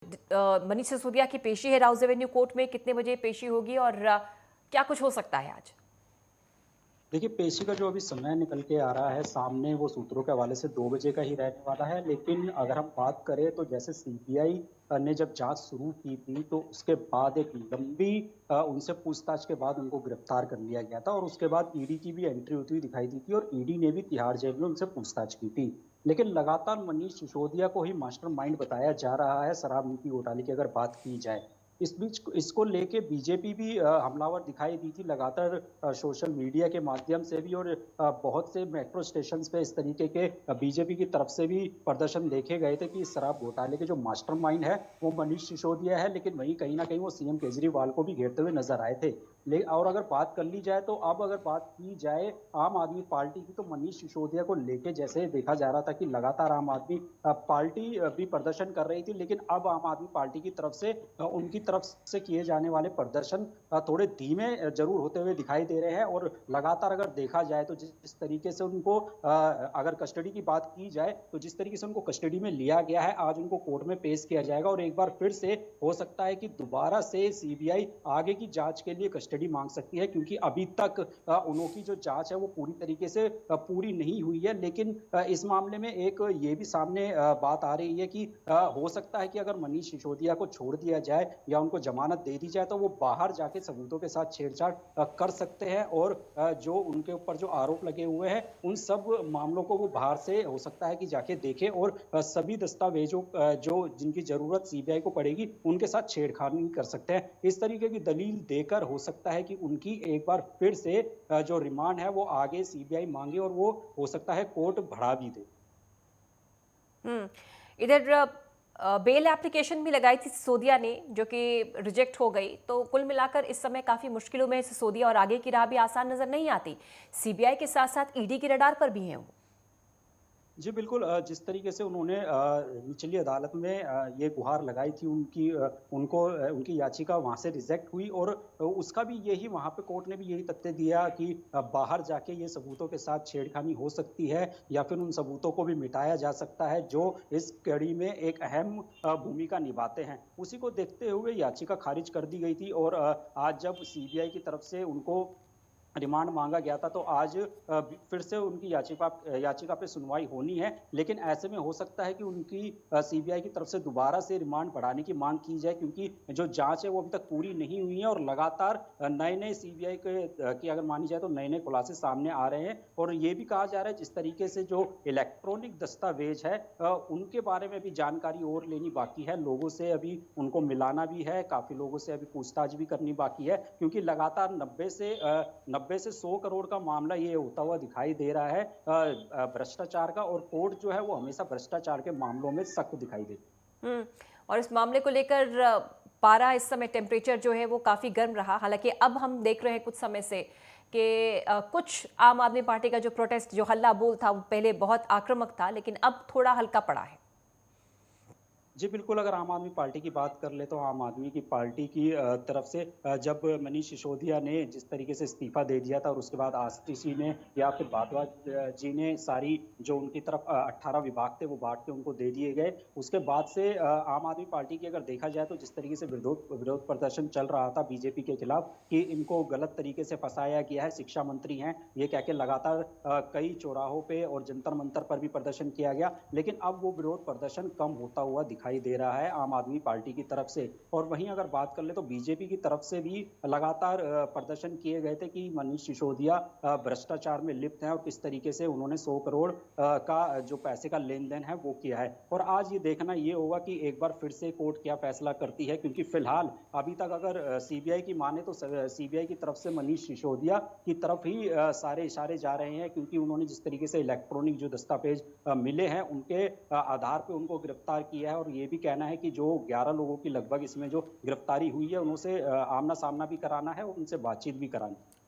मनीष सिसोदिया की पेशी है राउज एवेन्यू कोर्ट में, कितने बजे पेशी होगी और क्या कुछ हो सकता है आज? देखिए, पेशी का जो अभी समय निकल के आ रहा है सामने, वो सूत्रों के हवाले से 2 बजे का ही रहने वाला है। लेकिन अगर हम बात करें तो जैसे सीबीआई ने जब जाँच शुरू की थी, तो उसके बाद एक लंबी उनसे पूछताछ के बाद उनको गिरफ्तार कर लिया गया था और उसके बाद ईडी की भी एंट्री होती हुई दिखाई दी थी और ईडी ने भी तिहाड़ जेल में उनसे पूछताछ की थी। लेकिन लगातार मनीष सिसोदिया को ही मास्टरमाइंड बताया जा रहा है शराब नीति घोटाले की अगर बात की जाए। इस बीच इसको लेके बीजेपी भी हमलावर दिखाई दी थी लगातार सोशल मीडिया के माध्यम से भी और बहुत से मेट्रो स्टेशंस पे इस तरीके के बीजेपी की तरफ से भी प्रदर्शन देखे गए थे कि इस शराब घोटाले के जो मास्टरमाइंड है वो मनीष सिसोदिया है, लेकिन वहीं कहीं ना कहीं वो सीएम केजरीवाल को भी घेरते हुए नजर आए थे। और अगर बात कर ली जाए तो अब अगर बात की जाए आम आदमी पार्टी की, तो मनीष सिसोदिया को लेके जैसे देखा जा रहा था कि लगातार आम आदमी पार्टी भी प्रदर्शन कर रही थी, लेकिन अब आम आदमी पार्टी की तरफ से उनकी तरफ से किए जाने वाले प्रदर्शन थोड़े धीमे जरूर होते हुए दिखाई दे रहे हैं। और लगातार अगर देखा जाए तो जिस तरीके से उनको अगर कस्टडी की बात की जाए तो जिस तरीके से उनको कस्टडी में लिया गया है, आज उनको कोर्ट में पेश किया जाएगा और एक बार फिर से हो सकता है कि दोबारा से सीबीआई आगे की जांच के लिए कस्टडी मांग सकती है, क्योंकि अभी तक उनकी जो जांच है वो पूरी तरीके से पूरी नहीं हुई है। लेकिन इस मामले में एक ये भी सामने बात आ रही है कि हो सकता है कि अगर मनीष सिसोदिया को छोड़ दिया जाए या उनको जमानत दे दी जाए तो वो बाहर जाके सबूतों के साथ छेड़छाड़ कर सकते हैं और जो उनके ऊपर जो आरोप लगे हुए हैं उन सब मामलों को वो बाहर से हो सकता है कि जाके देखें और सभी दस्तावेजों जो जिनकी जरूरत सीबीआई को पड़ेगी उनके साथ छेड़खानी कर सकते हैं। इस तरीके की दलील देकर हो सकता है कि उनकी एक बार फिर से जो रिमांड है वो आगे सीबीआई मांगे और वो हो सकता है कोर्ट बढ़ा भी दे। हम्म। इधर बेल एप्लीकेशन भी लगाई थी सिसोदिया ने, जो कि रिजेक्ट हो गई। तो कुल मिलाकर इस समय काफी मुश्किलों में सिसोदिया और आगे की राह भी आसान नजर नहीं आती। सीबीआई के साथ साथ ईडी की रडार पर भी है वो। जी बिल्कुल, जिस तरीके से उन्होंने निचली अदालत में ये गुहार लगाई थी उनको उनकी याचिका वहां से रिजेक्ट हुई और उसका भी यही वहां पे कोर्ट ने भी यही तथ्य दिया कि बाहर जाके ये सबूतों के साथ छेड़खानी हो सकती है या फिर उन सबूतों को भी मिटाया जा सकता है जो इस कड़ी में एक अहम भूमिका निभाते हैं। उसी को देखते हुए याचिका खारिज कर दी गई थी और आज जब सीबीआई की तरफ से उनको रिमांड मांगा गया था तो आज फिर से उनकी याचिका पे सुनवाई होनी है। लेकिन ऐसे में हो सकता है कि उनकी सीबीआई की तरफ से दोबारा से रिमांड बढ़ाने की मांग की जाए, क्योंकि जो जांच है वो अभी तक पूरी नहीं हुई है और लगातार नए नए सीबीआई की अगर मानी जाए तो नए नए खुलासे सामने आ रहे हैं। और ये भी कहा जा रहा है जिस तरीके से जो इलेक्ट्रॉनिक दस्तावेज है उनके बारे में भी जानकारी और लेनी बाकी है, लोगों से अभी उनको मिलाना भी है, काफी लोगों से अभी पूछताछ भी करनी बाकी है, क्योंकि लगातार 90 से 100 करोड़ का मामला ये होता हुआ दिखाई दे रहा है भ्रष्टाचार का। और कोर्ट जो है वो हमेशा भ्रष्टाचार के मामलों में सख्त दिखाई देती है। हम्म। और इस मामले को लेकर पारा इस समय टेम्परेचर जो है वो काफी गर्म रहा। हालांकि अब हम देख रहे हैं कुछ समय से कि कुछ आम आदमी पार्टी का जो प्रोटेस्ट, जो हल्ला बोल था, वो पहले बहुत आक्रामक था, लेकिन अब थोड़ा हल्का पड़ा है। जी बिल्कुल, अगर आम आदमी पार्टी की बात कर ले तो आम आदमी की पार्टी की तरफ से जब मनीष सिसोदिया ने जिस तरीके से इस्तीफा दे दिया था और उसके बाद आशीष जी ने या फिर भारद्वाज जी ने सारी जो उनकी तरफ 18 विभाग थे वो बांट के उनको दे दिए गए। उसके बाद से आम आदमी पार्टी की अगर देखा जाए तो जिस तरीके से विरोध विरोध प्रदर्शन चल रहा था बीजेपी के खिलाफ कि इनको गलत तरीके से फंसाया गया है, शिक्षा मंत्री हैं ये कह के लगातार कई चौराहों पे और जंतर मंतर पर भी प्रदर्शन किया गया। लेकिन अब वो विरोध प्रदर्शन कम होता हुआ दिखाई दे रहा है आम आदमी पार्टी की तरफ से। और वहीं अगर बात कर ले तो बीजेपी की तरफ से भी लगातार प्रदर्शन किए गए थे कि मनीष सिसोदिया भ्रष्टाचार में लिप्त हैं और किस तरीके से उन्होंने 100 करोड़ का जो पैसे का लेन देन है वो किया है। और आज ये देखना ये होगा कि एक बार फिर से कोर्ट क्या फैसला करती है, क्योंकि फिलहाल अभी तक अगर सीबीआई की माने तो सीबीआई की तरफ से मनीष सिसोदिया की तरफ ही सारे इशारे जा रहे हैं, क्योंकि उन्होंने जिस तरीके से इलेक्ट्रॉनिक जो दस्तावेज मिले हैं उनके आधार पर उनको गिरफ्तार किया है। और ये भी कहना है कि जो 11 लोगों की लगभग इसमें जो गिरफ्तारी हुई है उनसे आमना सामना भी कराना है और उनसे बातचीत भी करानी है।